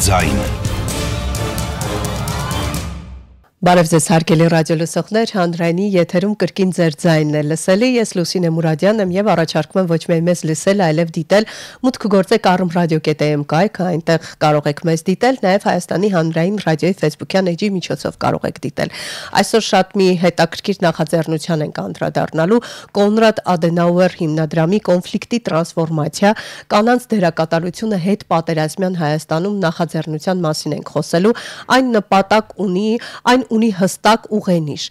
ձայն Բարև ձեզ հարգելի ռադիոլսողներ, հանրայինի եթերում կրկին ձեր ձայնն է լսելի, ես Լուսինե Մուրադյանն եմ եւ առաջարկում եմ ոչ միայն մեզ լսել, այլև դիտել մուտք գործեք arm.radio.am կայքը, այնտեղ կարող եք մեզ դիտել, նաեւ Հայաստանի հանրային ռադիոյի Facebook-յան էջի միջոցով կարող եք դիտել։ Այսօր շատ մի հետաքրքիր նախաձեռնության ենք անդրադառնալու Կոնրադ Ադենաուեր հիմնադրամի կոնֆլիկտի տրանսֆորմացիա, կանանց դերակատարությունը հետ պատերազմյան Հայաստանում նախաձեռնության մասին ենք խոսելու, այն նպատակ ունի հստակ ուղենիշ,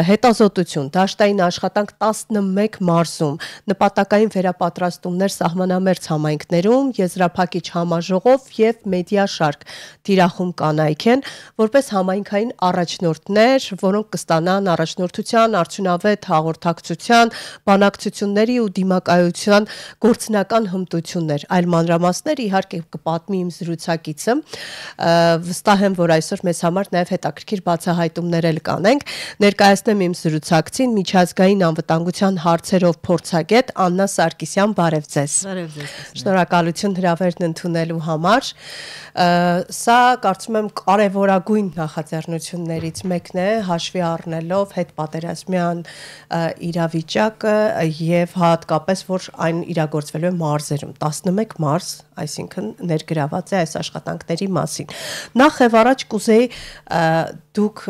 հետազոտություն, դաշտային աշխատանք 11 մարզում, նպատակային վերապատրաստումներ սահմանամերձ համայնքներում, եզրափակիչ համաժողով եւ մեդիա շարք թիրախում կանայք են, որպես համայնքային առաջնորդներ, որոնք կստանան առաջնորդության, արդյունավետ հաղորդակցության, բանակցությունների ու դիմակայության գործնական հմտություններ, այլ մանրամասներ իհարկե կպատմի իմ զրուցակիցը, վստահ եմ, որ այսօր մեզ համար նաեւ հետաքրքիր բացահայտումներ էլ կանենք, ներկայացնեմ իմ զրուցակցին միջազգային անվտանգության հարցերով փորձագետ Աննա Սարգսյան, բարև ձեզ։ Բարև ձեզ։ Շնորհակալություն հրավերն ընդունելու համար։ Սա կարծում եմ կարևորագույն նախաձեռնություններից մեկն է, հաշվի առնելով հետպատերազմյան իրավիճակը եւ հատկապես որ այն իրագործվելու է մարզերում, 11 մարզ, այսինքն ներգրաված է այս աշխատանքների մասին։ Նախ եւ առաջ կուզեի դուք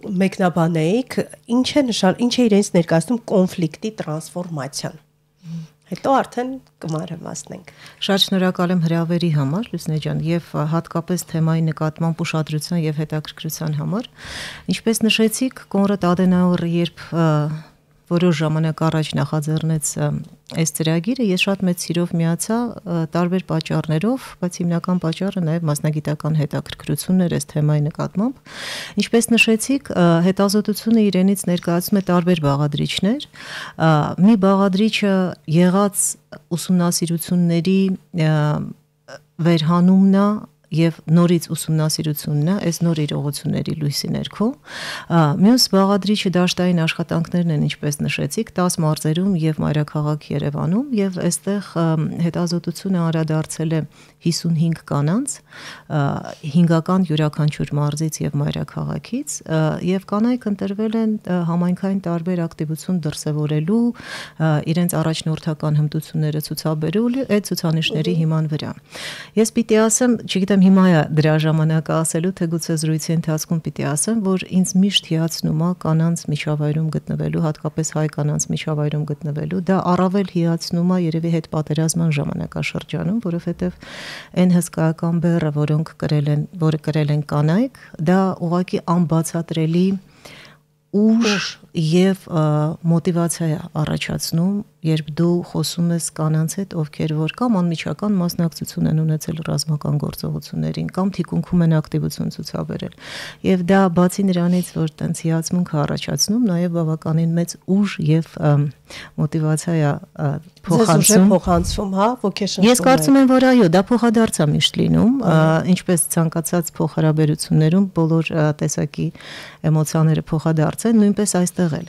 մեկնաբանեիք, ինչ է իրենց ներկայացնում կոնֆլիկտի տրանսֆորմացիան։ Հետո արդեն կմանրամասնենք։ Շատ շնորհակալ եմ հրավերի համար, Լուսինե ջան, եւ հատկապես թեմայի նկատմամբ ուշադրության եւ հետաքրքրության համար։ Ինչպես նշեցիք, Կոնրադ Ադենաուերը երբ որոշ ժամանակ առաջ նախաձեռնեց այս ծրագիրը, ես շատ մեծ սիրով միացա տարբեր պատճառներով, բայց հիմնական պատճառը նաև մասնագիտական հետաքրքրությունն էր այս թեմայի նկատմամբ։ Ինչպես նշեցիք, հետազոտությունը իրենից ներկայացում է տարբեր բաղադրիչներ։ Մի բաղադրիչը եղած ուսումնասիրությունների վերհանումն է եւ նորից ուսումնասիրությունն է այս նոր իրողությունների լույսի ներքո։ Մյուս բաղադրիչը դաշտային աշխատանքներն են, ինչպես նշեցիք, 10 մարզերում եւ մայրաքաղաք Երևանում, եւ այստեղ հետազոտությունը անդրադարձել է 55 կանանց, 5-ական յուրաքանչյուր մարզից եւ մայրաքաղաքից, եւ կանայք ընտրվել են համայնքային տարբեր ակտիվություն դրսևորելու, իրենց առաջնորդական հմտությունները ցուցաբերելու այդ ցուցանիշների հիման վրա։ Ես պիտի ասեմ, չգիտեմ հիմա է դրա ժամանակը ասելու, թե գուցե զրույցի ընթացքում պիտի ասեմ, որ ինձ միշտ հիացնում է կանանց միջավայրում գտնվելու, հատկապես հայ կանանց միջավայրում գտնվելու, դա առավել հիացնում է երևի հետ պատերազմյան ժամանակաշրջանում, որովհետև այն հսկայական բեռը, որը կրել են կանայք, դա ուղղակի անբացատրելի ուժ եւ մոտիվացիա է առաջացնում, երբ դու խոսում ես կանանց հետ, ովքեր որ կամ անմիջական մասնակցություն են ունեցել ռազմական գործողություններին, կամ թիկունքում են ակտիվություն ցուցաբերել։ Եվ դա բացի նրանից, որ տենց հիացմունք առաջացնում, նաեւ բավականին մեծ ուժ եւ մոտիվացիա է փոխանցում, հա, ոգեշնչում։ Ես կարծում եմ, որ այո, դա փոխադարձ է միշտ լինում, ինչպես ցանկացած փոխհարաբերություններում բոլոր տեսակի էմոցիաները փոխադարձ են, նույնպես այստեղ էլ։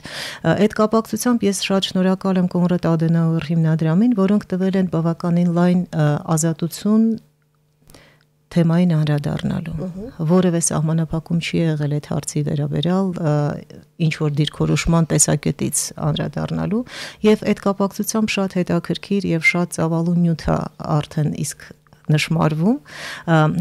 Այդ կապակցությամբ ես շատ շնորհակալ եմ Կոնրադ Ադենաուեր հիմնադրամին, որոնք տվել են բավականին լայն ազատություն թեմային անդրադառնալու, որևէ սահմանափակում չի եղել այդ հարցի վերաբերյալ ինչ որ դիրքորոշման տեսակետից անդրադառնալու, եւ այդ կապակցությամբ շատ հետաքրքիր եւ շատ ծավալուն նյութ է արդեն իսկ նշմարվում,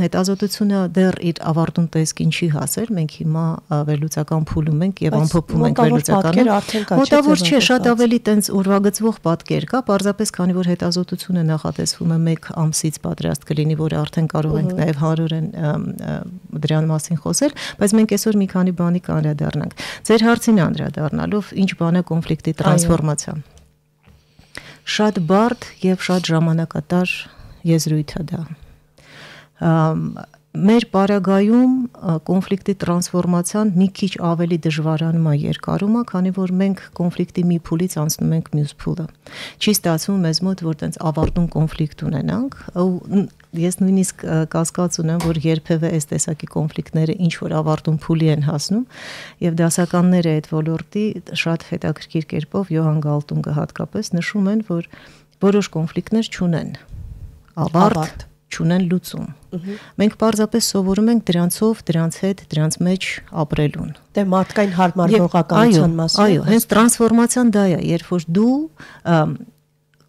հետազոտությունը դեռ իր ավարտուն տեսքին չի հասել, մենք հիմա վերլուծական փուլում ենք եւ ամփոփում ենք վերլուծականը, մոտավոր չէ, շատ ավելի տենց ուրվագծվող պատկեր կա, պարզապես քանի որ հետազոտությունը նախատեսվում է 1 ամսից պատրաստ կլինի, որը արդեն կարող ենք նաեւ հարորեն դրան մասին խոսել, բայց մենք այսօր մի քանի բանի կանդրադառնանք։ Ձեր հարցին անդրադառնալով, ինչ բան է կոնֆլիկտի տրանսֆորմացիա։ Շատ բարդ եւ շատ ժամանակատար եզրույթ է դա։ Մեր պարագայում կոնֆլիկտի տրանսֆորմացիան մի քիչ ավելի դժվարանում է երկարում, քանի որ մենք կոնֆլիկտի մի փուլից անցնում ենք մյուս փուլը։ Չի ստացվում մեզ մոտ, որ տենց ավարտուն կոնֆլիկտ ունենանք, ու ես նույնիսկ կասկած ունեմ, որ երբևէ այս տեսակի կոնֆլիկտները ինչ որ ավարտուն փուլի են հասնում, եւ դասականները այդ ոլորտի շատ հետաքրքիր կերպով Յոհան Գալտունգը հատկապես նշում են, որ որոշ կոնֆլիկտներ չունեն ավարտ, չունեն լուծում։ Մենք պարզապես սովորում ենք դրանց հետ, դրանց մեջ ապրելուն։ Դե մարդկային հարմարողականության մասին։ Այո, հենց տրանսֆորմացիան դա է, երբ որ դու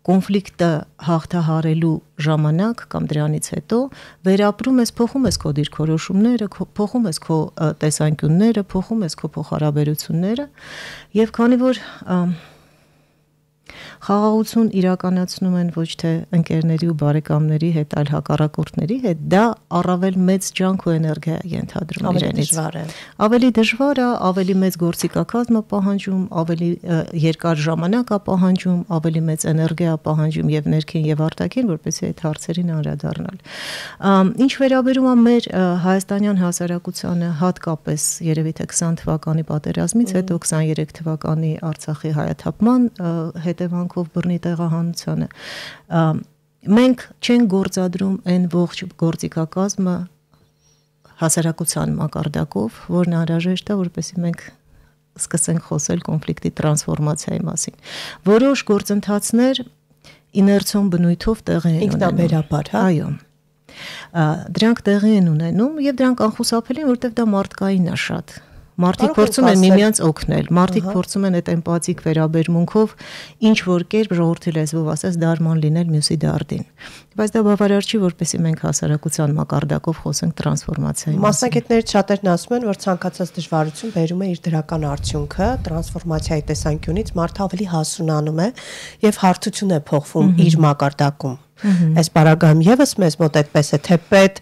կոնֆլիկտը հաղթահարելու ժամանակ կամ դրանից հետո վերապրում ես, փոխում ես քո դիրքորոշումները, փոխում ես քո տեսանկյունները, փոխում ես քո փոխհարաբերությունները, եւ քանի որ խաղաղություն իրականացնում են ոչ թե ընկերների ու բարեկամների հետ, այլ հակառակորդների հետ, դա առավել մեծ ջանք ու էներգիա է ենթադրում իրենից։ Ավելի դժվար է, ավելի մեծ գործիքակազմ է պահանջում, ավելի երկար ժամանակ է պահանջում, ավելի մեծ էներգիա է պահանջում եւ ներքին եւ արտաքին, որպեսզի այդ հարցերին անդրադառնալ։ Ինչ վերաբերում է մեր հայաստանյան հասարակությանը, հատկապես երևի թե 20 թվականի պատերազմից հետո 23 թվականի Արցախի հայաթափման հետևանքով բռնի տեղահանությանը, մենք չենք գործադրում այն ողջ գործիքակազմը հասարակության մակարդակով, որն անհրաժեշտ է, որպեսզի մենք սկսենք խոսել կոնֆլիկտի տրանսֆորմացիայի մասին։ Որոշ գործընթացներ իներցիոն բնույթով տեղի են ունենում։ Ինքնաբերաբար, հա։ Այո։ Դրանք տեղի են ունենում եւ դրանք անխուսափելի են, որտեղ դա մարդկային է շատ։ Մարդիկ փորձում են միմյանց օգնել, մարդիկ փորձում են այդ էմպաթիկ վերաբերմունքով ինչ որ կերպ ժողովրդի լեզվով ասած դարման լինել մյուսի դարդին։ Բայց դա բավարար չի, որպեսզի մենք հասարակության մակարդակով խոսենք տրանսֆորմացիայի մասին։ Մասնագետներից շատերն ասում են, որ ցանկացած դժվարություն բերում է իր դրական արդյունքը, տրանսֆորմացիայի տեսանկյունից մարդը ավելի հասունանում է եւ հարթություն է փոխվում իր մակարդակում։ Այս բարագայում եւս մեզ մոտ այդպես է, թե պետ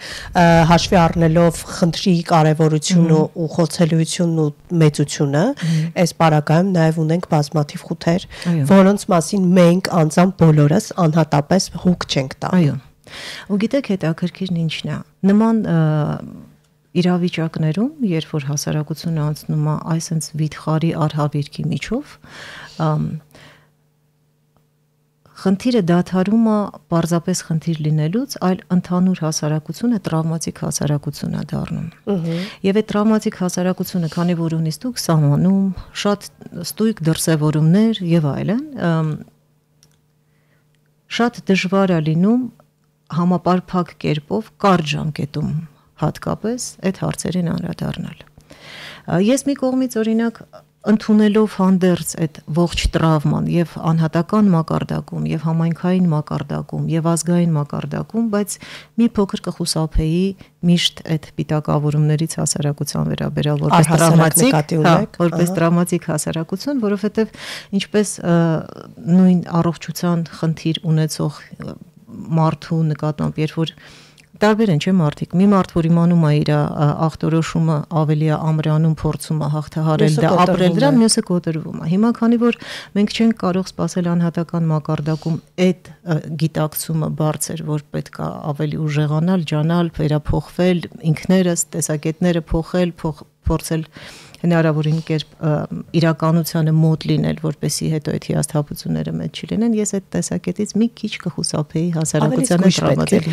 հաշվի առնելով խնդրի կարևորությունը ու խոցելիությունն ու մեծությունը, այս բարագայում նաեւ ունենք բազմաթիվ խութեր, որոնց մասին մենք անձամբ բոլորս անհատապես հոգ չենք տա։ Այո։ Ու գիտեք հետաքրքիրն ինչն է։ Նման իրավիճակներում, երբ որ հասարակությունը անցնում է այսպես վիթխարի արհավիրքի միջով, խնդիրը դադարում է պարզապես խնդիր լինելուց, այլ ընդհանուր հասարակությունը տրավմատիկ հասարակություն է դառնում։ Եվ այդ տրավմատիկ հասարակությունը, քանի որ ունի ստույգ սահմանում, շատ ստույգ դրսևորումներ եւ այլն, շատ դժվար է լինում համապարփակ կերպով կարճ ժամկետում հատկապես այդ հարցերին անդրադառնալ։ Ես մի կողմից օրինակ ընդունելով հանդերձ այդ ողջ տրավման եւ անհատական մակարդակում եւ համայնքային մակարդակում եւ ազգային մակարդակում, բայց մի փոքր կխուսափեի միշտ այդ պիտակավորումներից հասարակության վերաբերյալ որպես տրավմատիկ հասարակություն, որովհետեւ ինչպես նույն առողջության խնդիր ունեցող մարդու նկատմամբ, երբ որ տարբեր են, չէ՞ մարդիկ։ Մի մարդ, որ իմանում է իր ախտորոշումը ավելի ամրանում, փորձում է հաղթահարել դա, ապրել դրա, մյուսը կոտրվում է։ Հիմա քանի որ մենք չենք կարող սпасել անհատական մակարդակում այդ գիտակցումը բարձր, որ պետք է ավելի ուժեղանալ, ջանալ, վերափոխվել, ինքներս տեսակետները փոխել, փորձել հնարավորին կերպ իրականությանը մոտ լինել, որպեսզի հետո այդ հիասթափությունները մեծ չլինեն, ես այդ տեսակետից մի քիչ կխուսափեի հասարակությանը տրավմատիկ։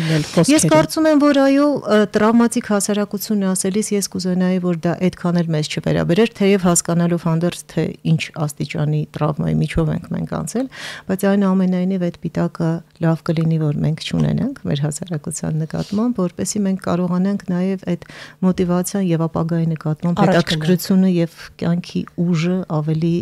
Ես կարծում եմ, որ այո, տրավմատիկ հասարակություն ասելիս ես կուզենայի, որ դա այդքան էլ մեզ չվերաբերեր, թեև հասկանալով հանդերձ թե ինչ աստիճանի տրավմայի միջով ենք մենք անցել, բայց այնուամենայնիվ այդ պիտակը լավ կլինի, որ մենք չունենանք մեր հասարակության նկատմամբ, որպեսզի մենք կարողանանք նաև այդ մոտիվացիան եւ ապագայի նկատմամբ հետաքրքրությունը եւ կյանքի ուժը ավելի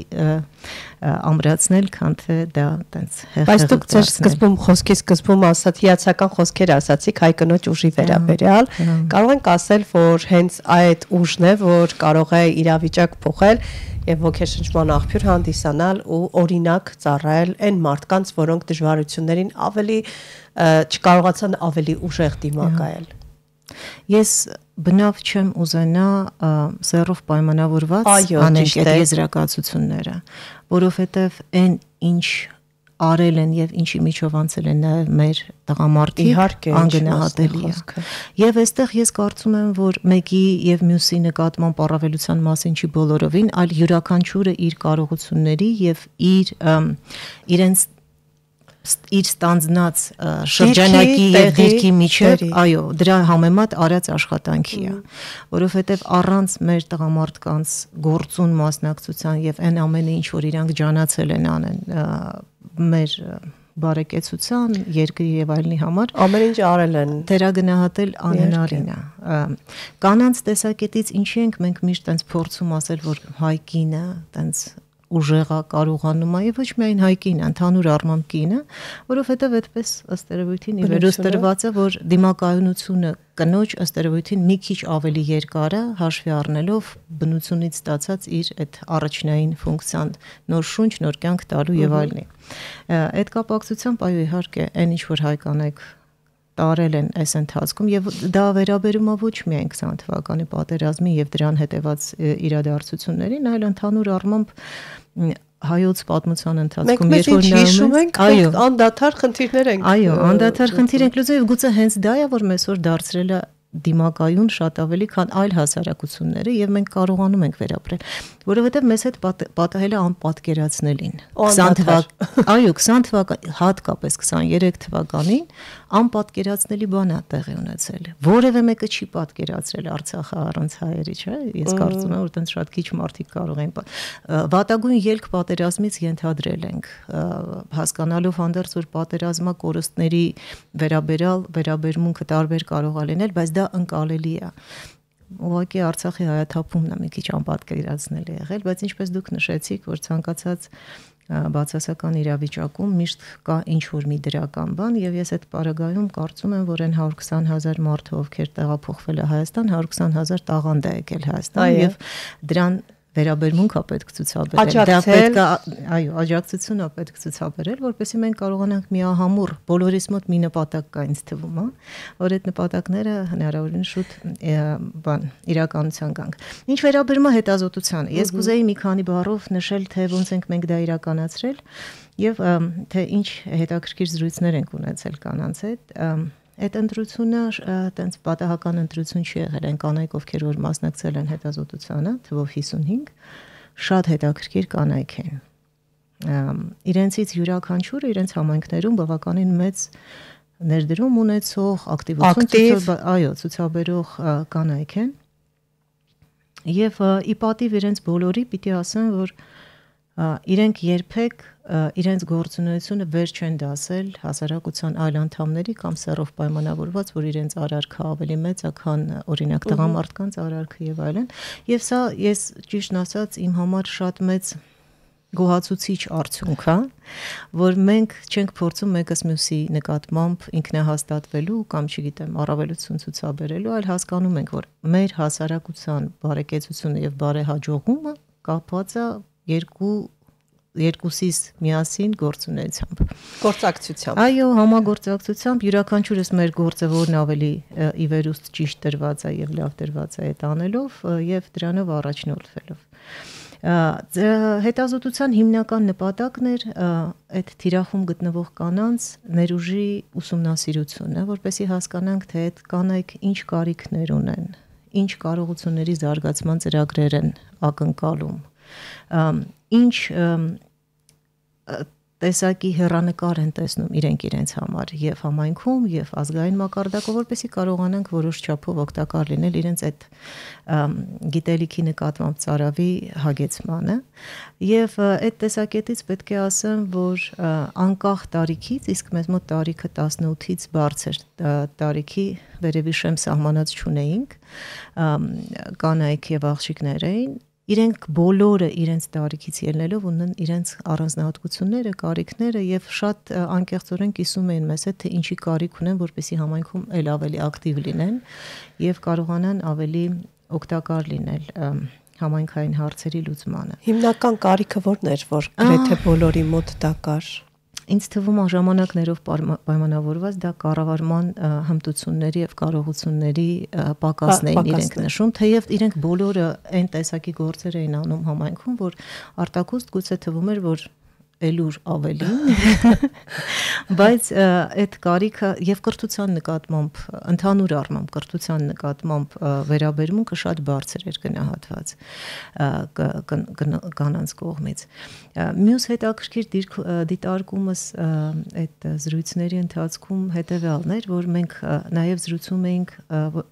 ամրացնել, քան թե դա տենց հեղեղ։ Բայց դուք ձեր սկզբում խոսքի սկզբում ասած հիացական խոսքեր ասացիք հայ կնոջ ուժի վերաբերյալ, կարող ենք ասել, որ հենց այդ ուժն է, որ կարող է իրավիճակ փոխել եւ ոգեշնչման աղբյուր հանդիսանալ ու օրինակ ծառայել այն մարդկանց, որոնք դժվարություններին ավելի չկարողացան ավելի ուժեղ դիմակայել։ Ես բնավ չեմ ուզենա սերով պայմանավորված անենք այդ եզրակացությունները, որովհետև այն ինչ արել են եւ ինչի միջով անցել են նաեւ մեր տղամարդիկ անգնահատելի է։ Եվ այստեղ ես կարծում եմ, որ մեկի եւ մյուսի նկատմամբ առավելության մասին չի բոլորովին, այլ յուրաքանչյուրը իր կարողությունների եւ իր ստանձնած շրջանակի եւ դիրքի միջև, այո, դրա համեմատ արած աշխատանքի է, որովհետեւ առանց մեր տղամարդկանց գործուն մասնակցության եւ այն ամենը ինչ որ իրանք ջանացել են անեն մեր բարեկեցության, երկրի եւ այլնի համար ամեն ինչ արել են, դերագնահատել անհնարին է։ Կանանց տեսակետից ինչի ենք մենք միշտ տենց փորձում ասել, որ հայկինը տենց ուժեղա կարողանում է եւ ոչ միայն հայկին, ընդհանուր առմամբ կինը, որովհետեւ այդպես ըստ երևույթին իվերուս տրված է, որ դիմակայունությունը կնոջ ըստ երևույթին մի քիչ ավելի երկար է, հաշվի առնելով բնությունից ստացած իր այդ առաջնային ֆունկցիան, նոր շունչ, նոր կյանք տալու եւ այլնի։ Այդ կապակցությամբ այո, իհարկե, այն ինչ որ հայ կանայք տարել են այս ընթացքում եւ դա վերաբերում է ոչ միայն 20 թվականի պատերազմի եւ դրան հետեւած իրադարձություններին, այլ ընդհանուր առմամբ հայոց պատմության ընթացքում երբ որ հիշում ենք, անդադար խնդիրներ ենք։ Այո, անդադար խնդիր ենք լուծում եւ գուցե հենց դա է, որ այսօր դարձրել է դիմակայուն շատ ավելի քան այլ հասարակությունները եւ մենք կարողանում ենք վերապրել, որովհետեւ մեզ հետ պատահել է անպատկերացնելին 20 թվական, հատկապես 23 թվականին անպատկերացնելի բան է տեղի ունեցել։ Որևէ մեկը չի պատկերացրել Արցախը առանց հայերի, չէ՞։ Ես կարծում եմ, որ այդպես շատ քիչ մարդիկ կարող են վատագույն ելք պատերազմից ենթադրել ենք, հասկանալով հանդերձ որ պատերազմա կորստների վերաբերմունքը տարբեր կարող է լինել, բայց դա ընկալելի է։ Ուղղակի Արցախի հայաթափումն է մի քիչ անպատկերացնելի եղել, բայց ինչպես դուք նշեցիք, որ ցանկացած բացասական իրավիճակում միշտ կա ինչ-որ մի դրական բան եւ ես այդ պարագայում կարծում եմ, որ այն 120,000 մարդը, ովքեր տեղափոխվել է Հայաստան, 120,000 տաղանդ է եկել Հայաստան եւ դրան վերաբերմունքա պետք ցուցաբերել, դա պետք է, այո, աջակցությունա պետք ցուցաբերել, որպեսզի մենք կարողանանք միահամուռ բոլորիս մոտ մի նպատակ կա ինձ թվում, որ այդ նպատակները հնարավորինս շուտ իրականության գանք։ Ինչ վերաբերում է հետազոտությանը, ես կուզեի մի քանի բառով նշել, թե ոնց ենք մենք դա իրականացրել եւ թե ինչ հետաքրքիր զրույցներ ենք ունեցել կանանց հետ։ Այդ ընտրությունը տենց պատահական ընտրություն չի եղել, այն կանայք, ովքեր որ մասնակցել են հետազոտությանը, թվով 55, շատ հետաքրքիր կանայք են։ Իրենցից յուրաքանչյուրը իրենց համայնքներում բավականին մեծ ներդրում ունեցող, ակտիվություն ցուցաբերող կանայք են։ Եւ ի պատիվ իրենց բոլորի պիտի ասեմ, որ իրենք երբեք իրենց գործունեությունը վեր չեն դասել հասարակության այլ անդամների կամ սեռով պայմանավորված, որ իրենց արարքը ավելի մեծ է, քան օրինակ տղամարդկանց արարքը եւ այլն։ Եվ սա ես ճիշտն ասած իմ համար շատ մեծ գոհացուցիչ արդյունք է, որ մենք չենք փորձում մեկս մյուսի նկատմամբ ինքնահաստատվելու կամ չգիտեմ առավելություն ցուցաբերելու, այլ հասկանում ենք, որ մեր հասարակության բարեկեցությունը եւ բարեհաջողումը կապված է երկուսիս միասին գործունեությամբ, գործակցությամբ։ Այո, համագործակցությամբ յուրաքանչյուրս մեր գործը որն ավելի ի վերուստ ճիշտ դրված է եւ լավ դրված է այդ անելով եւ դրանով առաջնորդվելով։ Հետազոտության հիմնական նպատակն էր այդ թիրախում գտնվող կանանց ներուժի ուսումնասիրությունը, որպեսզի հասկանանք, թե այդ կանայք ինչ կարիքներ ունեն, ինչ կարողությունների զարգացման ծրագրեր են ակնկալում, ինչ տեսակի հեռանկար են տեսնում իրենց համար եւ համայնքում եւ ազգային մակարդակով, որպեսզի կարողանանք որոշ չափով օգտակար լինել իրենց այդ գիտելիքի նկատմամբ ծարավի հագեցմանը եւ այդ տեսակետից պետք է ասեմ, որ անկախ տարիքից, իսկ մեզ մոտ տարիքը 18-ից բարձր տարիքի վերևի շեմ սահմանած չունեինք, կանայք եւ աղջիկներ էին, իրենք բոլորը իրենց տարիքից ելնելով ունեն իրենց առանձնահատկությունները, կարիքները եւ շատ անկեղծորեն կիսում էին մեզ հետ, թե ինչի կարիք ունեն, որպեսզի համայնքում ել ավելի ակտիվ լինեն եւ կարողանան ավելի օգտակար լինել համայնքային հարցերի լուծմանը։ Հիմնական կարիքը ո՞րն էր, որ գրեթե բոլորի մոտ դա կար։ Ինձ թվում է ժամանակներով պայմանավորված դա կառավարման հմտությունների եւ կարողությունների պակասն էին իրենք նշում, թեև իրենք բոլորը այն տեսակի գործեր էին անում համայնքում, որ արտակուստ գուցե թվում էր, որ ելուր ավելին, բայց այդ կարիքը եւ կրթության նկատմամբ, ընդհանուր առմամբ կրթության նկատմամբ վերաբերմունքը շատ բարձր էր գնահատված կանանց կողմից։ Մյուս հետաքրքիր դիտարկումս այդ զրույցների ընթացքում հետեւյալն էր, որ մենք նաեւ զրուցում էինք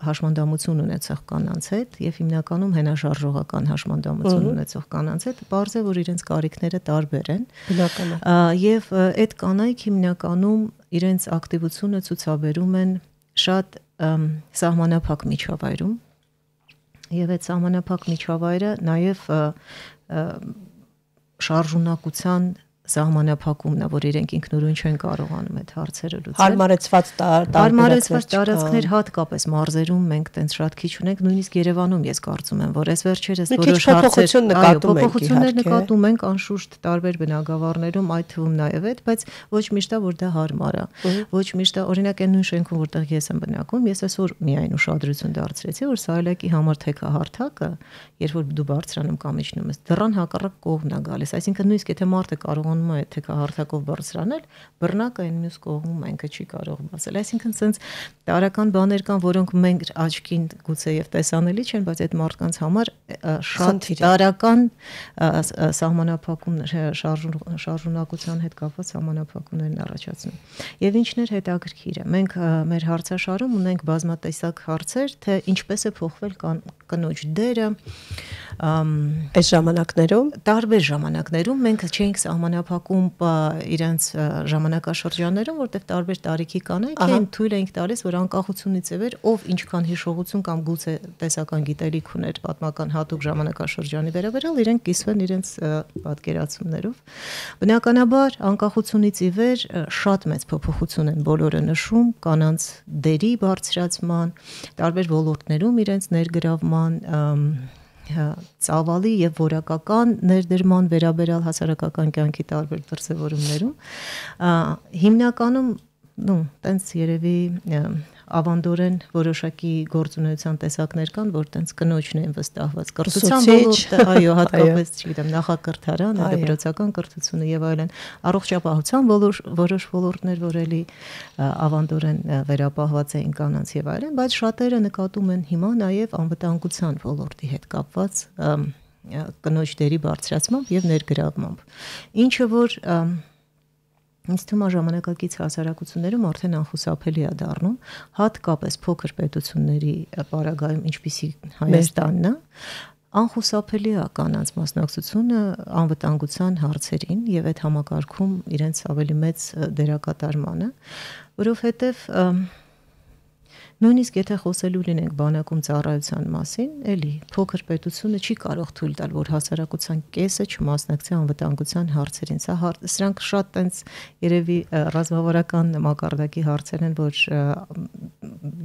հաշմանդամություն ունեցող կանանց հետ եւ հիմնականում հենաշարժողական հաշմանդամություն ունեցող կանանց հետ, բարձր որ իրենց կարիքները տարբեր են։ Բնական է։ Եվ այդ կանայք հիմնականում իրենց ակտիվությունը ցուցաբերում են շատ սահմանափակ միջավայրում, եւ այդ սահմանափակ միջավայրը նաեւ շարժունակության սահմանափակումն է, որ իրենք ինքնուրույն չեն կարողանում այդ հարցերը լուծել։ Հարմարեցված տարածքներ հատկապես մարզերում մենք տենց շատ քիչ ունենք, նույնիսկ Երևանում ես կարծում եմ, որ այս վերջերս որոշ հարցեր փոփոխություններ նկատում ենք անշուշտ տարբեր բնակավարներում, այդ թվում նաև այդ, բայց ոչ միշտ է որ դա հարմար է։ Ոչ միշտ է, օրինակ այն նույն շենքում, որտեղ ես եմ բնակվում, ես այսօր միայն ուշադրություն դարձրեցի, որ սայլակի համար թեքահարթակը, երբ որ դու բարձրանում կամ իջնում ես, դռան հակառակ կողմն է գալիս, այսինքն նույնիսկ եթե մարդը կարողանում է թեքահարթակով բարձրանալ, բռնակը այն մյուս կողմում այնքը չի կարող բացել։ Այսինքն sense տարական բաներ կան, որոնք մենք աչքին գուցե եւ տեսանելի չեն, բայց այդ մարդկանց համար շատ տարական սահմանափակումներ, շարժունակության հետ կապված սահմանափակումներն առաջացնում։ Եվ ինչն էր հետաքրքիրը, մենք մեր հարցաշարում ունենք բազմատեսակ հարցեր, թե ինչպես է փոխվել կնոջ դերը այս ժամանակներում, տարբեր ժամանակներում մենք չէինք սահմանափակում իրենց ժամանակաշրջաններում, որտեղ տարբեր տարիքի կանայք էին թույլ էինք տալիս, որ անկախությունից ի վեր ով ինչքան հիշողություն կամ գուցե տեսական գիտելիք ուներ պատմական հատուկ ժամանակաշրջանի վերաբերյալ, իրենք կիսվեն իրենց պատկերացումներով։ Բնականաբար անկախությունից ի վեր շատ մեծ փոփոխություն են բոլորը նշում կանանց դերի բարձրացման, տարբեր ոլորտներում իրենց ներգրավման ծավալի եւ որակական ներդրման վերաբերյալ հասարակական կյանքի տարբեր դրսևորումներում հիմնականում տենց երևի ավանդորեն որոշակի գործունեության տեսակներ կան, որ տենց կնոջն են վստահված կրթության ոլորտը, այո, հատկապես, չգիտեմ, նախակրթարանը, դպրոցական կրթությունը եւ այլն, առողջապահության որոշ ոլորտներ, որ էլի ավանդորեն վերապահված էին կանանց եւ այլն, բայց շատերը նկատում են հիմա նաեւ անվտանգության ոլորտի հետ կապված կնոջ դերի բարձրացմամբ եւ ներգրավմամբ, ինչը որ ինձ թվում է ժամանակակից հասարակություններում արդեն անխուսափելի է դառնում, հատկապես փոքր պետությունների պարագայում, ինչպիսի Հայաստանն է, անխուսափելի է կանանց մասնակցությունը անվտանգության հարցերին եւ այդ համակարգում իրենց ավելի մեծ դերակատարմանը, որովհետեւ նույնիսկ եթե խոսելու լինենք բանակում ծառայության մասին, էլի փոքր պետությունը չի կարող թույլ տալ, որ հասարակության կեսը չմասնակցի անվտանգության հարցերին։ Սրանք շատ տենց երևի ռազմավարական մակարդակի հարցեր են, որ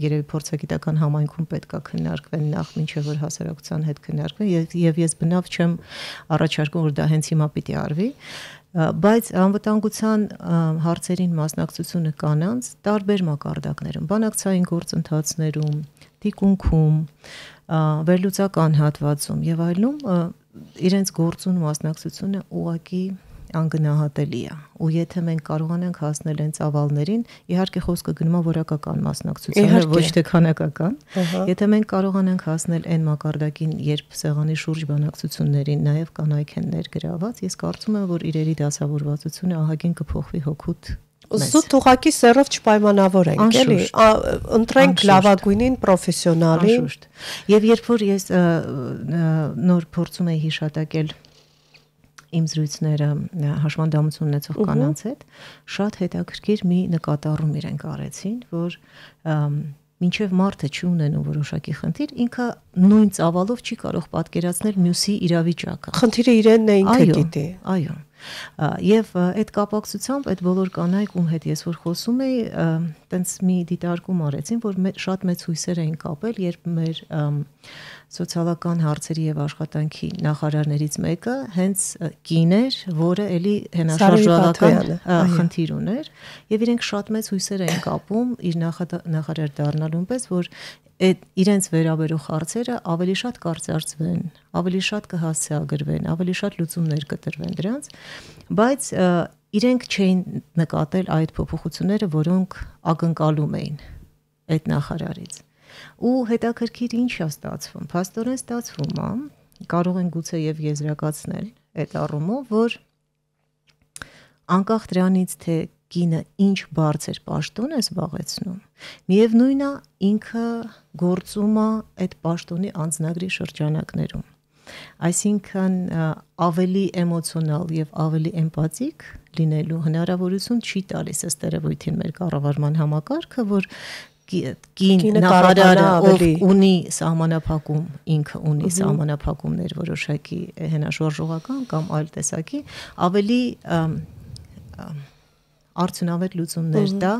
երևի փորձագիտական համայնքում պետք է քննարկվեն նախ մինչև որ հասարակության հետ քննարկվեն եւ ես բնավ չեմ առաջարկում, որ դա հենց հիմա պիտի արվի, բայց անվտանգության հարցերին մասնակցությունը կանանց տարբեր մակարդակներում, բանակցային գործընթացներում, թիկունքում, վերլուծական հատվածում եւ այլնում իրենց գործուն մասնակցությունը ուղղակի անգնահատելի է։ Ու եթե մենք կարողանանք հասնել այն ծավալներին, իհարկե խոսքը գնում է որակական մասնակցության, ոչ թե քանակական։ Եթե մենք կարողանանք հասնել այն մակարդակին, երբ սեղանի շուրջ բանակցություններին նաև կանայք են ներգրաված, ես կարծում եմ, որ իրերի դասավորվածությունը ահագին կփոխվի հոգուտ։ Զուտ ուղղակի սերով չպայմանավորենք, էլի, ընտրենք լավագույնին պրոֆեսիոնալին։ Եվ երբ որ ես նոր փորձում եի հիշատակել իմ զրույցները հաշվանդամություն ունեցող կանանց հետ, շատ հետաքրքիր մի նկատառում իրենք արեցին, որ մինչև մարդը չի ունենում որոշակի խնդիր, ինքը նույն ծավալով չի կարող պատկերացնել մյուսի իրավիճակը։ Խնդիրը իրենն է, ինքը գիտի։ Այո։ Եվ այդ կապակցությամբ այդ բոլոր կանայք ում հետ ես որ խոսում էի, տենց մի դիտարկում արեցին, որ շատ մեծ հույսեր էին կապել, երբ մեր սոցիալական հարցերի եւ աշխատանքի նախարարներից մեկը հենց կին էր, որը էլի հենաշարժողական խնդիր ուներ, եւ իրենք շատ մեծ հույսեր էին կապում իր նախարար դառնալուն պես, որ իրենց վերաբերող հարցերը ավելի շատ կարծրացվեն, ավելի շատ կհասցեագրվեն, ավելի շատ լուծումներ կտրվեն դրանց, բայց իրենք չէին նկատել այդ փոփոխությունները, որոնք ակնկալում էին այդ նախարարից։ Ու հետաքրքիր ինչ է ստացվում, փաստորեն ստացվում է, կարող են գուցե եւ եզրակացնել այդ առումով, որ անկախ դրանից թե կինը ինչ բարձր պաշտոն է զբաղեցնում, միևնույն է ինքը գործում է այդ պաշտոնի անձնագրի շրջանակներում։ Այսինքն ավելի էմոցիոնալ եւ ավելի էմպաթիկ լինելու հնարավորություն չի տալիս ըստ երևույթին մեր կառավարման համակարգը, որ կին նախարարը ով ունի սահմանափակում, ինքը ունի սահմանափակումներ որոշակի հենաշարժողական կամ այլ տեսակի, ավելի արդյունավետ լուծումներ դա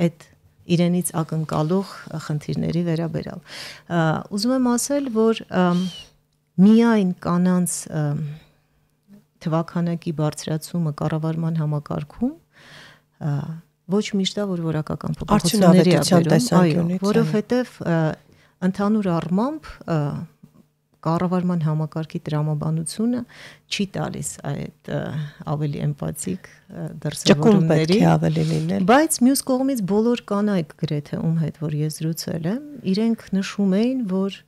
այդ իրենից ակնկալող խնդիրների վերաբերյալ։ Ուզում եմ ասել, որ միայն կանանց թվաքանակի բարձրացումը կառավարման համակարգում ոչ միշտ է, որ որակական փոփոխությունների է, որովհետև ընդհանուր առմամբ կառավարման համակարգի տրամաբանությունը չի տալիս այդ ավելի էմպաթիկ դրսևորումների, բայց մյուս կողմից բոլոր կանայք գրեթե ում հետ որ ես զրուցել եմ, իրենք նշում էին, որ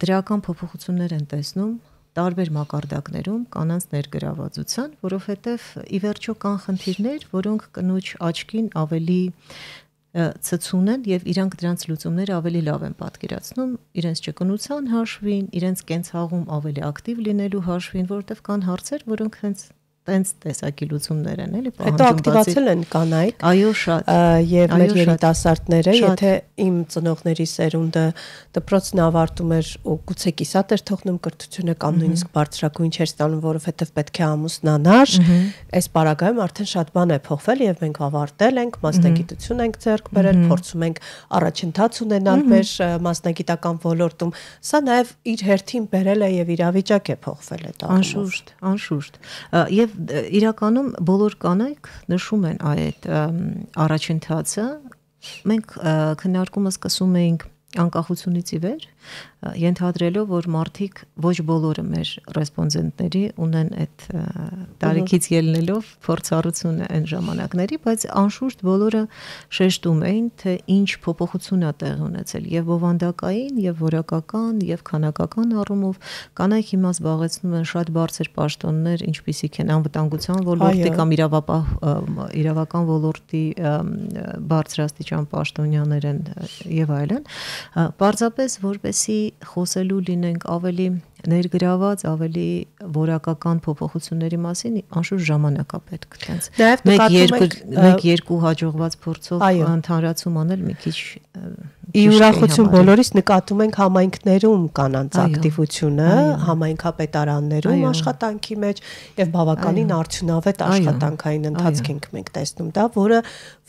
դրական փոփոխություններ են տեսնում տարբեր մակարդակներում կանանց ներգրավվածության, որովհետև ի վերջո կան խնդիրներ, որոնք կնոջ աչքին ավելի ցցուն են եւ իրանք դրանց լուծումները ավելի լավ են պատկերացնում իրենց ճկունության հաշվին, իրենց կենցաղում ավելի ակտիվ լինելու հաշվին, որովհետեւ կան հարցեր, որոնք հենց տենց տեսակի լուծումներ են, էլի պահանջում։ Հետո ակտիվացել են կանայք։ Այո, շատ։ Եվ մեր երիտասարդները, եթե իմ ծնողների սերունդը դպրոցն ավարտում էր ու գուցե կիսատ էր թողնում կրթությունը կամ նույնիսկ բարձրագույն չէր ստանում, որովհետև պետք է ամուսնանար, այս պարագայում արդեն շատ բան է փոխվել եւ մենք ավարտել ենք, մասնագիտություն ենք ձեռք բերել, փորձում ենք առաջընթաց ունենալ մեր մասնագիտական ոլորտում։ Սա նաեւ իր հերթին բերել է եւ իրավիճակ է փոխվել այդ առումով։ Անշուշտ։ Եվ իրականում բոլոր կանայք նշում են այդ առաջընթացը, մենք քննարկումը սկսում էինք անկախությունից ի վեր, ենթադրելով, որ մարդիկ ոչ բոլորը մեր ռեսպոնդենտների ունեն այդ տարիքից ելնելով փորձառությունը այն ժամանակների, բայց անշուշտ բոլորը շեշտում էին, թե ինչ փոփոխություն է տեղ ունեցել եւ բովանդակային, եւ որակական, եւ քանակական առումով կանայք հիմա զբաղեցնում են շատ բարձր պաշտոններ, ինչպիսիք են անվտանգության ոլորտի կամ իրավական ոլորտի բարձրաստիճան պաշտոնյաներ են եւ այլն, պարզապես որպեսի խոսելու լինենք ավելի ներգրաված, ավելի որակական փոփոխությունների մասին, անշուշտ ժամանակ է պետք տենց։ Մեկ-երկու հաջողված փորձով ընդհանրացում անել մի քիչ ի ուրախություն բոլորիս նկատում ենք համայնքներում կանանց ակտիվությունը, համայնքապետարաններում աշխատանքի մեջ եւ բավականին արդյունավետ աշխատանքային ընթացք ենք մենք տեսնում դա, որը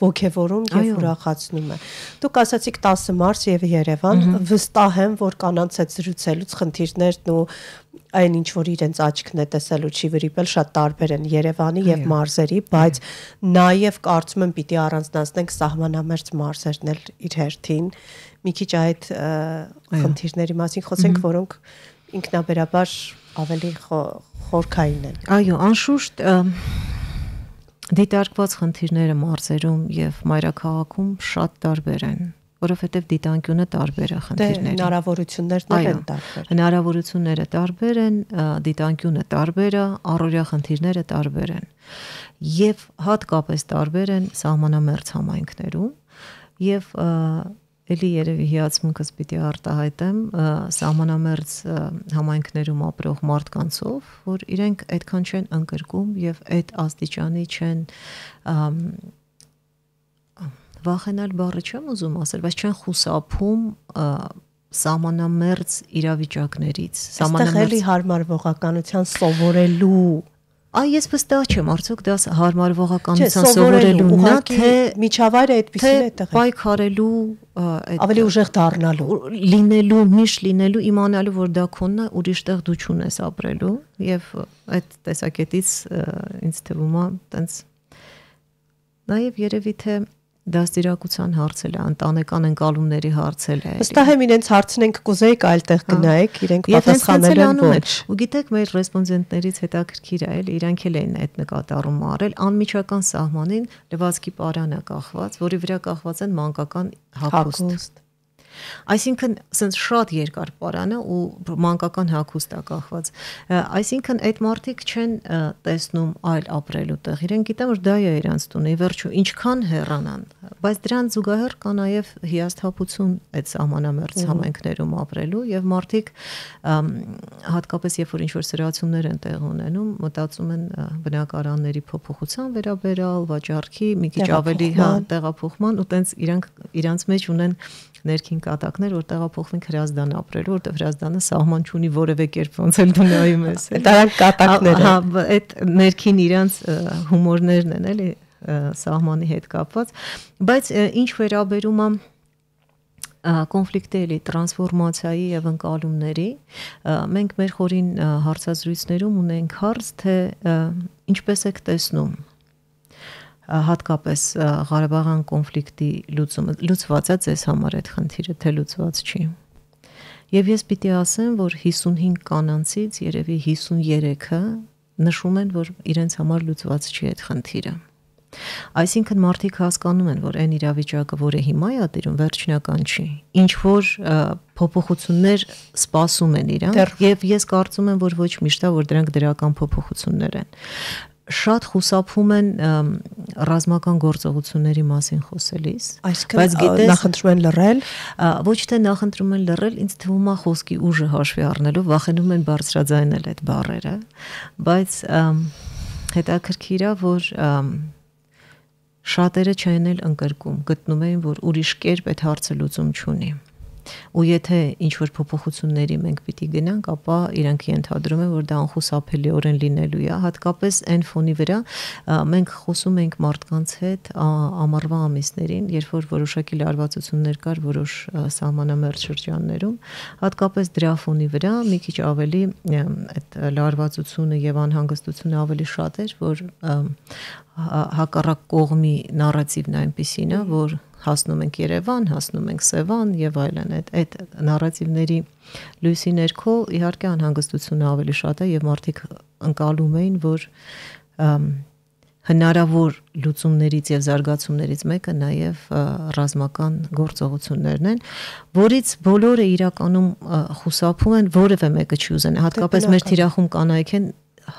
ոգևորում եւ ուրախացնում է։ Դուք ասացիք 10 մարս եւ Երևան, վստահ եմ, որ կանանց հետ զրուցելուց խնդիրներն ու այն ինչ որ իրենց աչքն է տեսել ու չի վրիպել շատ տարբեր են Երևանի եւ մարզերի, բայց նաեւ կարծում եմ պիտի առանձնացնենք սահմանամերձ մարզերն էլ իր հերթին մի քիչ այդ խնդիրների մասին խոսենք, որոնք ինքնաբերաբար ավելի խորքային են։ Այո, անշուշտ դիտարկված խնդիրները մարզերում եւ մայրաքաղաքում շատ տարբեր են, որովհետև դիտանկյունը տարբեր է խնդիրների։ Հնարավորություններն են տարբեր։ Հնարավորությունները տարբեր են, դիտանկյունը տարբեր է, առօրյա խնդիրները տարբեր են։ Եվ հատկապես տարբեր են սահմանամերձ համայնքներում եւ էլի երևի հիացմունքս պիտի արտահայտեմ սահմանամերձ համայնքներում ապրող մարդկանցով, որ իրենք այդքան չեն ընկրկում եւ այդ աստիճանի չեն վախենալ բառը չեմ ուզում ասել, բայց չեն խուսափում սահմանամերձ իրավիճակներից, սահմանամերձ հարմարվողականության սովորելու։ Այ ես վստահ չեմ, արդյոք դա հարմարվողականության սովորելուն է, թե միջավայրը այդպեսին է տեղ պայքարելու, ավելի ուժեղ դառնալու, լինելու, միշտ լինելու, իմանալու, որ դա քոնն է, ուրիշտեղ դու չունես ապրելու, եւ այդ տեսակետից ինձ թվում է, տենց նաեւ երևի թե դաստիարակության հարցել է, ընտանեկան ընկալումների հարցել է։ Վստահ եմ իրենց հարցնենք կուզեիք այլտեղ գնայիք, իրենք պատասխանել են ոչ։ Ու գիտեք, մեր ռեսպոնդենտներից հետաքրքիր է, իրանք էլ են այդ նկատառումը արել, անմիջական սահմանին լվացքի պարան է կախված, որի վրա կախված են մանկական հագուստ։ Այսինքն սենց շատ երկար պարան է ու մանկական հագուստ է կախված։ Այսինքն այդ մարդիկ չեն տեսնում այլ ապրելու տեղ։ Իրենք գիտեն, որ դա է իրանց տունը, ի վերջո ինչքան հեռանան բայց դրան զուգահեռ կա նաև հիասթափություն այդ սահմանամերձ համայնքներում ապրելու եւ մարդիկ հատկապես երբ որ ինչ-որ սրացումներ են տեղ ունենում, մտածում են բնակարանների փոփոխության վերաբերյալ, վաճառքի, մի քիչ ավելի տեղափոխման ու տենց իրանց մեջ ունեն ներքին կատակներ, որ տեղափոխվենք Հրազդան ապրելու, որտեղ Հրազդանը սահման չունի որևէ կերպ ոնց էլ դու նայում ես։ Դրանք կատակները։ Հա, այդ ներքին իրանց հումորներն են, էլի սահմանի հետ կապված, բայց ինչ վերաբերում է կոնֆլիկտերի, տրանսֆորմացիայի եւ ընկալումների, մենք մեր խորին հարցազրույցներում ունենք հարց, թե ինչպես եք տեսնում հատկապես Ղարաբաղյան կոնֆլիկտի լուծումը, լուծված է ձեզ համար այդ խնդիրը, թե լուծված չի։ Եվ ես պիտի ասեմ, որ 55 կանանցից երևի 53-ը նշում են, որ իրենց համար լուծված չի այդ խնդիրը։ Այսինքն մարդիկ հասկանում են, որ այն իրավիճակը, որը հիմա է տիրում, վերջնական չի։ Ինչ որ փոփոխություններ սպասում են իրանք, եւ ես կարծում եմ, որ ոչ միշտ է, որ դրանք դրական փոփոխություններ են։ Շատ խուսափում են ռազմական գործողությունների մասին խոսելիս, բայց գիտես նախընտրում են լռել, ոչ թե նախընտրում են լռել, ինձ թվում է խոսքի ուժը հաշվի առնելով վախենում են բարձրաձայնել այդ բառերը, բայց հետաքրքիր է, որ շատերը չեն էլ ընկրկում, գտնում են, որ ուրիշ կերպ այդ հարցը լուծում չունի։ Ու եթե ինչ-որ փոփոխությունների մենք պիտի գնանք, ապա իրանք ենթադրում են, որ դա անխուսափելիորեն լինելու է, հատկապես այն ֆոնի վրա մենք խոսում ենք մարդկանց հետ ամառվա ամիսներին, երբ որ որոշակի լարվածություններ կար որոշ սահմանամերձ շրջաններում, հատկապես դրա ֆոնի վրա մի քիչ ավելի այդ լարվածությունը եւ անհանգստությունը ավելի շատ էր, որ հակառակ կողմի նարատիվն այնպեսին է, որ հասնում ենք Երևան, հասնում ենք Սևան եւ այլն, այդ նարատիվների լույսի ներքո իհարկե անհանգստությունը ավելի շատ է եւ մարդիկ ընկալում էին, որ հնարավոր լուծումներից եւ զարգացումներից մեկը նաեւ ռազմական գործողություններն են, որից բոլորը իրականում խուսափում են, որևէ մեկը չի ուզենա, հատկապես մեր թիրախում կանայք են,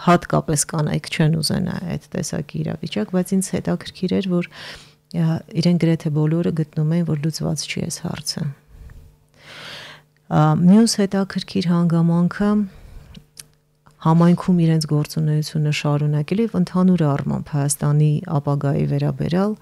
հատկապես կանայք չեն ուզենա այդ տեսակի իրավիճակ, բայց ինձ հետաքրքիր էր, որ իրեն գրեթե բոլորը գտնում են, որ լուծված չի այս հարցը։ Մյուս հետաքրքիր հանգամանքը համայնքում իրենց գործունեությունը շարունակելու եւ ընդհանուր առմամբ Հայաստանի ապագայի վերաբերյալ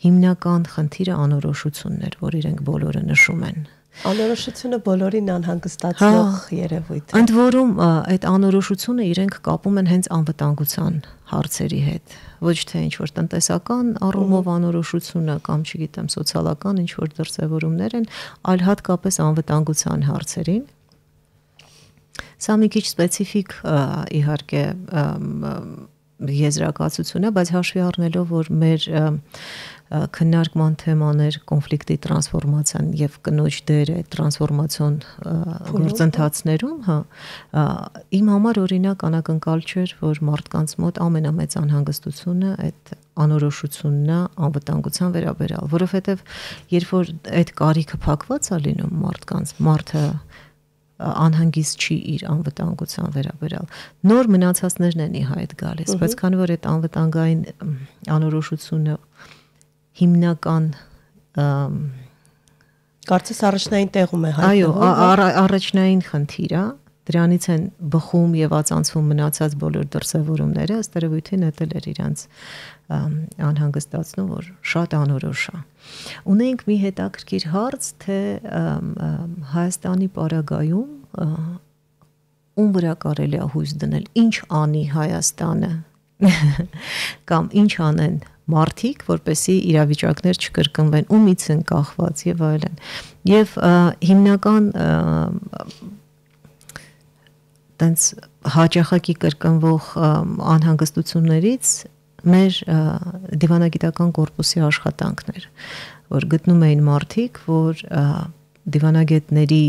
հիմնական խնդիրը անորոշությունն էր, որ իրենք բոլորը նշում են։ Անորոշությունը բոլորին անհանգստացնող երևույթ է։ Ընդ որում այդ անորոշությունը իրենք կապում են հենց անվտանգության հարցերի հետ, ոչ թե ինչ որ տնտեսական առումով անորոշությունը կամ չգիտեմ սոցիալական ինչ որ դրսևորումներ են, այլ հատկապես անվտանգության հարցերին։ Սա մի քիչ սպეციფიկ իհարկե եզրակացություն է, բայց հաշվի առնելով, որ մեր քննարկման թեմաներ կոնֆլիկտի տրանսֆորմացիան եւ կնոջ դերը տրանսֆորմացիոն գործընթացներում, հա, իմ համար օրինակ անակնկալ չէր, որ մարդկանց մոտ ամենամեծ անհանգստությունը այդ անորոշությունն է անվտանգության վերաբերյալ, որովհետեւ երբ որ այդ կարիքը փակված է լինում մարդկանց, մարդը անհանգիստ չի իր անվտանգության վերաբերյալ։ Նոր մնացածներն են ի հայտ գալիս, բայց քանի որ այդ անվտանգային անորոշությունը հիմնական կարծես առաջնային տեղում է հայտնվում։ Այո, առաջնային խնդիր է, դրանից են բխում եւ ածանցվում մնացած բոլոր դրսևորումները, ըստ երևույթին դա էր իրանց անհանգստացնում, որ շատ անորոշ է։ Ունենք մի հետաքրքիր հարց, թե Հայաստանի պարագայում ում վրա կարելի է հույս դնել, ինչ անի Հայաստանը կամ ինչ անեն մարդիկ, որպեսզի իրավիճակներ չկրկնվեն, ումից են կախված եւ այլն։ Եվ հիմնական տենց հաճախակի կրկնվող անհանգստություններից մեր դիվանագիտական կորպուսի աշխատանքներ, որ գտնում էին մարդիկ, որ դիվանագետների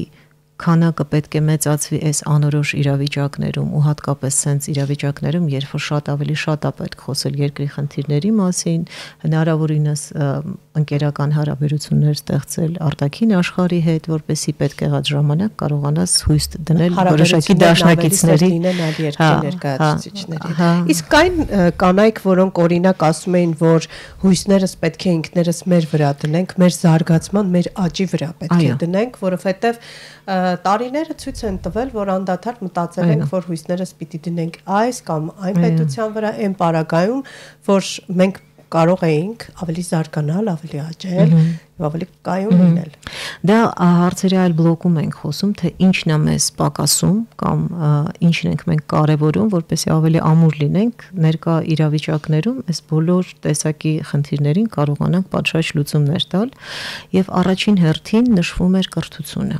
քանակը պետք է մեծացվի այս անորոշ իրավիճակներում ու հատկապես sense իրավիճակներում, երբ որ շատ ավելի շատ է պետք խոսել երկրի խնդիրների մասին, հնարավորինս ընկերական հարաբերություններ ստեղծել արտաքին աշխարհի հետ, որպեսզի պետք եղած ժամանակ կարողանաս հույս դնել որոշակի դաշնակիցների ներկայացուցիչների։ Իսկ կային կանայք, որոնք օրինակ ասում էին, որ հույսներս պետք է ինքներս մեր վրա դնենք, մեր զարգացման, մեր աճի վրա պետք է դնենք, որովհետև տարիները ցույց են տվել, որ անդադար մտածել ենք, որ հույսներս պիտի դնենք այս կամ այն պետության վրա, այն պարագայում, որ մենք կարող էինք ավելի զարգանալ, ավելի աճել, ավելի կայուն լինել։ Դա հարցերի այլ բլոկում ենք խոսում, թե ինչն է մեզ պակասում կամ ինչն ենք մենք կարևորում, որպեսզի ավելի ամուր լինենք ներկա իրավիճակներում, այս բոլոր տեսակի խնդիրներին կարողանանք պատշաճ լուծումներ տալ, եւ առաջին հերթին նշվում էր կրթությունը։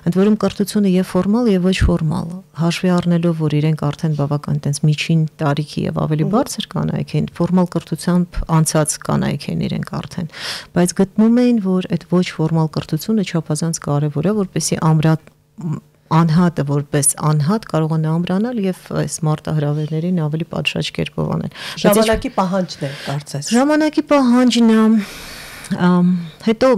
Ընդ որում կրթությունը եւ ֆորմալ եւ ոչ ֆորմալ, հաշվի առնելով, որ իրենք արդեն բավական տենց միջին տարիքի եւ ավելի բարձր կանայք են, ֆորմալ կրթությամբ անցած կանայք են իրենք արդեն, բայց գտնում էին, որ այդ ոչ ֆորմալ կրթությունը չափազանց կարևոր է, որպեսզի անհատը որպես անհատ կարողանա ամրանալ եւ այս մարտահրավերներին ավելի պատշաճ կերպով անել։ Ժամանակի պահանջն է, կարծես։ Ժամանակի պահանջն է, հետո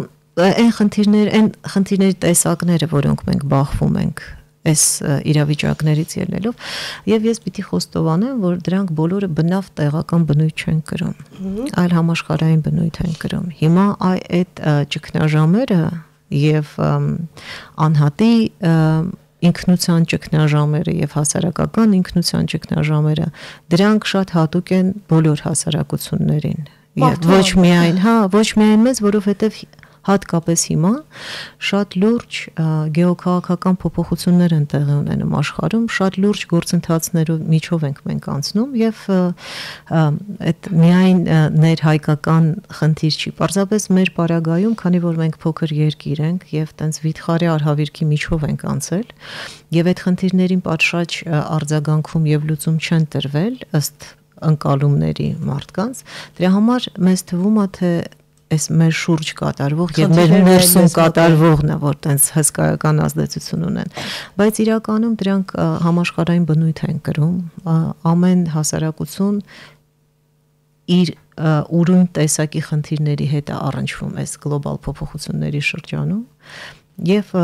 այն խնդիրների տեսակները, որոնք մենք բախվում ենք այս իրավիճակներից ելնելով, եւ ես պիտի խոստովանեմ, որ դրանք բոլորը բնավ տեղական բնույթ չեն կրում, այլ համաշխարհային բնույթ են կրում։ Հիմա այդ ճգնաժամերը եւ անհատի ինքնության ճգնաժամերը եւ հասարակական ինքնության ճգնաժամերը, դրանք շատ հատուկ են բոլոր հասարակություններին։ Եվ ոչ միայն մեզ, որովհետեւ հատկապես հիմա շատ լուրջ գեոքաղաքական փոփոխություններ են տեղի ունենում աշխարհում, շատ լուրջ գործընթացներով միջով ենք մենք անցնում եւ այդ միայն ներհայկական խնդիր չի, պարզապես մեր պարագայում, քանի որ մենք փոքր երկիր ենք եւ տենց վիթխարի արհավիրքի միջով ենք անցել եւ այդ խնդիրներին պատշաճ արձագանքում եւ լուծում չեն տրվել ըստ ընկալումների մարդկանց, դրա համար մեզ թվում է, թե այս մեր շուրջ կատարվող եւ մեր ներսում կատարվողն է, որ տենց հսկայական ազդեցություն ունեն, բայց իրականում դրանք համաշխարհային բնույթ են կրում, ամեն հասարակություն իր ուրույն տեսակի խնդիրների հետ է առնչվում այս գլոբալ փոփոխությունների շրջանում եւ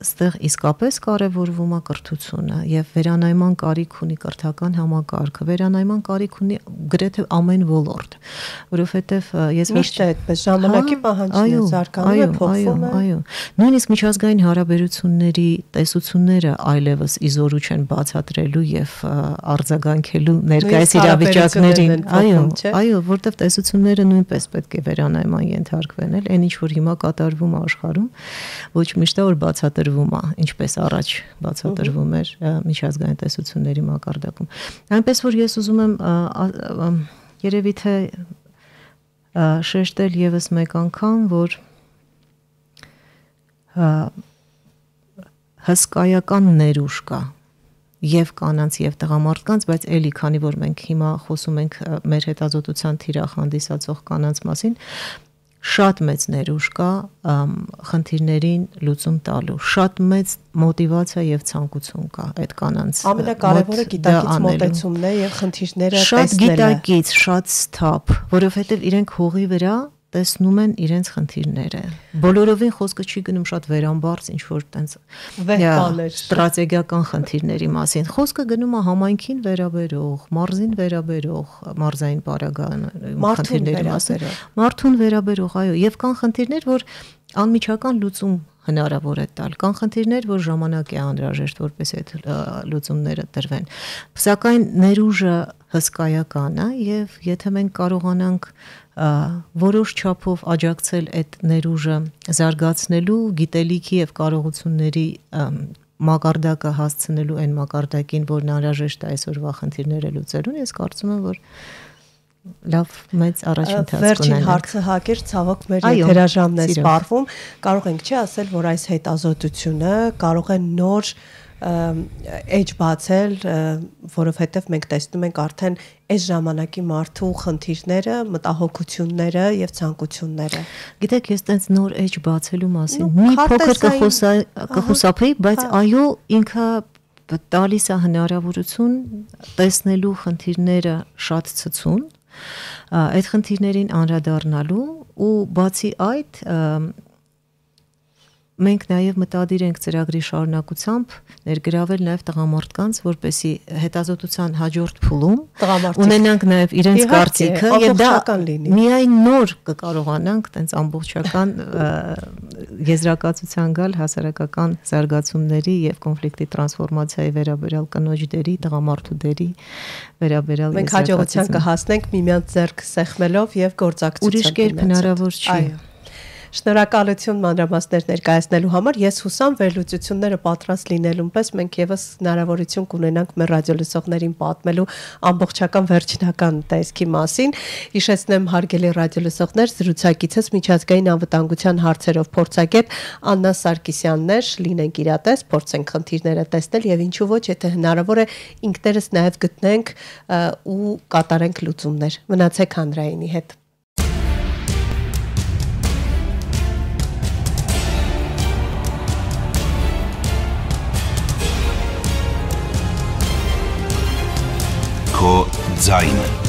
ստեղ իսկապես կարևորվում է կրթությունը եւ վերանայման կարիք ունի կրթական համակարգը, վերանայման կարիք ունի գրեթե ամեն ոլորտ, որովհետեւ ես միշտ այդպես ժամանակի պահանջն է, զարգանում է, փոխվում է, այո, նույնիսկ միջազգային հարաբերությունների տեսությունները այլևս իզորու չեն բացատրելու եւ արձագանքելու ներկայիս իրավիճակներին, այո, որտեղ տեսությունները նույնպես պետք է վերանայման ենթարկվեն, այն ինչ որ հիմա կատարվում է աշխարհում, ոչ միշտ է որ բացատրվում է, ինչպես առաջ բացատրվում էր միջազգային տեսությունների մակարդակում։ Այնպես որ ես ուզում եմ երևի թե շեշտել եւս մեկ անգամ, որ հսկայական ներուժ կա եւ կանանց եւ տղամարդկանց, բայց էլի քանի որ մենք հիմա խոսում ենք մեր հետազոտության թիրախ հանդիսացող կանանց մասին, շատ մեծ ներուժ կա խնդիրներին լուծում տալու, շատ մեծ մոտիվացիա եւ ցանկություն կա այդ կանանց։ Ամենակարևորը գիտակից մոտեցումն է եւ խնդիրները տեսնելը։ Շատ գիտակից, շատ սթափ, որովհետեւ իրենք հողի վրա տեսնում են իրենց խնդիրները։ Բոլորովին խոսքը չի գնում շատ վերամբարձ ինչ որ տենց ստրատեգիական խնդիրների մասին։ Խոսքը գնում է համայնքին վերաբերող, մարզին վերաբերող, մարզային պարագայում խնդիրների մասին, մարդուն վերաբերող, այո, եւ կան խնդիրներ, որ անմիջական լուծում հնարավոր է տալ, կան խնդիրներ, որ ժամանակ է անհրաժեշտ, որպես այդ լուծումները տրվեն։ Սակայն ներուժը հսկայական է եւ եթե մենք կարողանանք որոշ չափով աջակցել այդ ներուժը զարգացնելու, գիտելիքի եւ կարողությունների մակարդակը հասցնելու այն մակարդակին, որն անհրաժեշտ է այսօրվա խնդիրները լուծելուն, ես կարծում եմ, որ լավ մեծ առաջընթաց կունենանք։ Վերջին հարցը հակեր, ցավոք մեր եթերաժամն է սպառվում, կարող ենք չի ասել, որ այս հետազոտությունը կարող է նոր էջ բացել, որովհետև մենք տեսնում ենք արդեն այս ժամանակի մարդու խնդիրները, մտահոգությունները եւ ցանկությունները։ Գիտեք, ես տենց նոր էջ բացելու մասին մի փոքր կխուսափեի, բայց այո, ինքը տալիս է հնարավորություն տեսնելու խնդիրները շատ ցցուն, այդ խնդիրներին անդրադառնալու ու բացի այդ մենք նաև մտադիր ենք ծրագրի շարունակությամբ ներգրավել նաև տղամարդկանց, որպեսզի հետազոտության հաջորդ փուլում ունենանք նաև իրենց կարծիքը եւ դա միայն նոր կկարողանանք տենց ամբողջական եզրակացության գալ հասարակական զարգացումների եւ կոնֆլիկտի տրանսֆորմացիայի վերաբերյալ կնոջ դերի, տղամարդու դերի վերաբերյալ մենք հաջողության կհասնենք միմյանց ձեռք սեղմելով եւ գործակցությամբ։ Ուրիշ կերպ հնարավոր չի։ Շնորհակալություն մանրամասներ ներկայացնելու համար։ Ես հուսամ վերլուծությունները պատրաստ լինելուն պես մենք եւս հնարավորություն կունենանք մեր ռադիոլսողներին պատմելու ամբողջական վերջնական տեսքի մասին։ Հիշեցնեմ, հարգելի ռադիոլսողներ, զրուցակիցս միջազգային անվտանգության հարցերով փորձագետ Աննա Սարգսյանն էր, լինենք իրատես, փորձենք խնդիրները տեսնել եւ ինչու ոչ, եթե հնարավոր է ինքներս նաեւ գտնենք ու կատարենք լուծումներ։ Մնացեք հանրայինի հետ։ Քո ձայնը